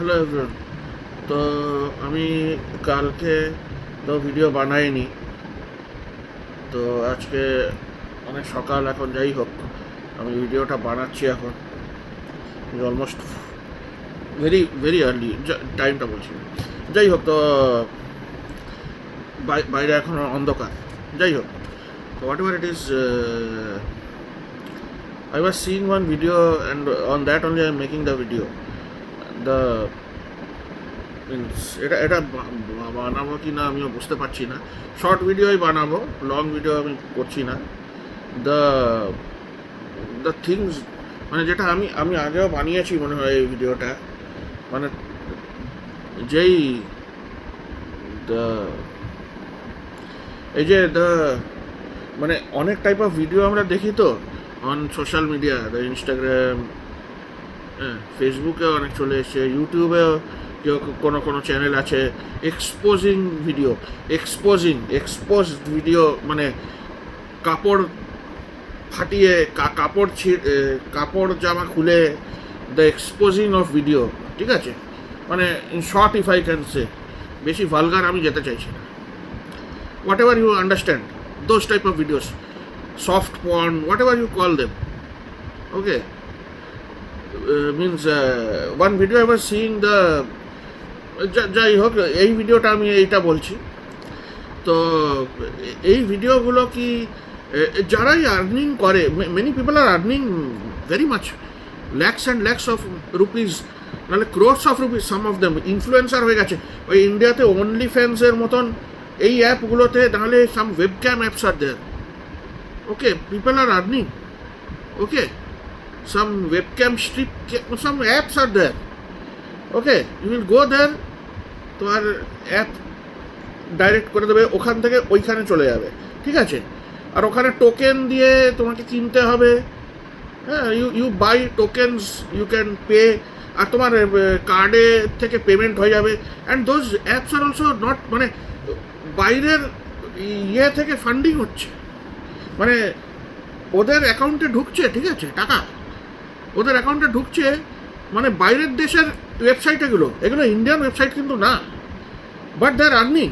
Hello everyone. তো আমি কালকে তো ভিডিও বানাইনি, তো আজকে অনেক সকাল, এখন যাই হোক আমি ভিডিওটা বানাচ্ছি। এখন অলমোস্ট ভেরি ভেরি আর্লি, টাইমটা বলছি না। যাই হোক, তো বাইরে এখন অন্ধকার। যাই হোক, তো what ever it is, I was seeing one video and on that only I am making the video. The এটা এটা বানাবো কি না আমিও বুঝতে পারছি না। শর্ট ভিডিওই বানাবো, লং ভিডিও আমি করছি না। দ্য দ্য থিংস, মানে যেটা আমি আমি আগেও বানিয়েছি মনে হয় এই ভিডিওটা, মানে যেই দ্য এই যে দ্য মানে অনেক টাইপ অফ ভিডিও আমরা দেখি তো on social media, the Instagram, হ্যাঁ, ফেসবুকেও অনেক চলে এসছে, ইউটিউবেও কেউ কোনো কোনো চ্যানেল আছে এক্সপোজিং ভিডিও, এক্সপোজ ভিডিও, মানে কাপড় ফাটিয়ে কাপড় জামা খুলে, দ্য এক্সপোজিং অফ ভিডিও, ঠিক আছে? মানে in short, if I can say, বেশি ভালগার আমি যেতে চাইছি না। Whatever you understand, those type of videos, soft porn, whatever you call them, okay? Means one video I was seeing the যাই হোক, এই ভিডিওটা আমি এইটা বলছি। তো এই ভিডিওগুলো কি যারাই আর্নিং করে, many people are earning very much, lakhs and lakhs of rupees, নাহলে crores of rupees, some of them influencer হয়ে গেছে। ওই ইন্ডিয়াতে অনলি ফ্যান্সের মতন এই অ্যাপগুলোতে, নাহলে some webcam apps are there. Okay, people are earning. Okay, some webcam strip, some apps are there. Okay, you will go there, তোমার অ্যাপ ডাইরেক্ট করে দেবে, ওখান থেকে ওইখানে চলে যাবে, ঠিক আছে? আর ওখানে টোকেন দিয়ে তোমাকে কিনতে হবে। হ্যাঁ, you buy tokens, you can pay, আর তোমার কার্ডে থেকে পেমেন্ট হয়ে যাবে। And those apps are also not, মানে বাইরের ইয়ে থেকে ফান্ডিং হচ্ছে, মানে ওদের অ্যাকাউন্টে ঢুকছে, ঠিক আছে, টাকা ওদের অ্যাকাউন্টে ঢুকছে, মানে বাইরের দেশের ওয়েবসাইট, এগুলো ইন্ডিয়ান ওয়েবসাইট কিন্তু না, বাট দে আর আর্নিং।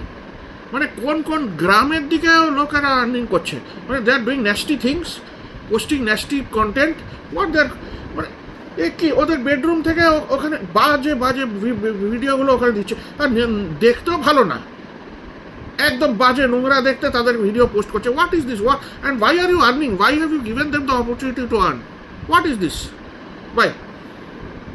মানে কোন কোন গ্রামের দিকেও লোকেরা আর্নিং করছে, মানে they are doing nasty things, posting nasty content, what they are, মানে এ কি ওদের বেডরুম থেকে ওখানে বাজে বাজে ভিডিওগুলো ওখানে দিচ্ছে, আর দেখতেও ভালো না, একদম বাজে নোংরা দেখতে তাদের ভিডিও পোস্ট করছে। What is this, what, and why are you earning, why have you given them the opportunity to earn, what is this, by?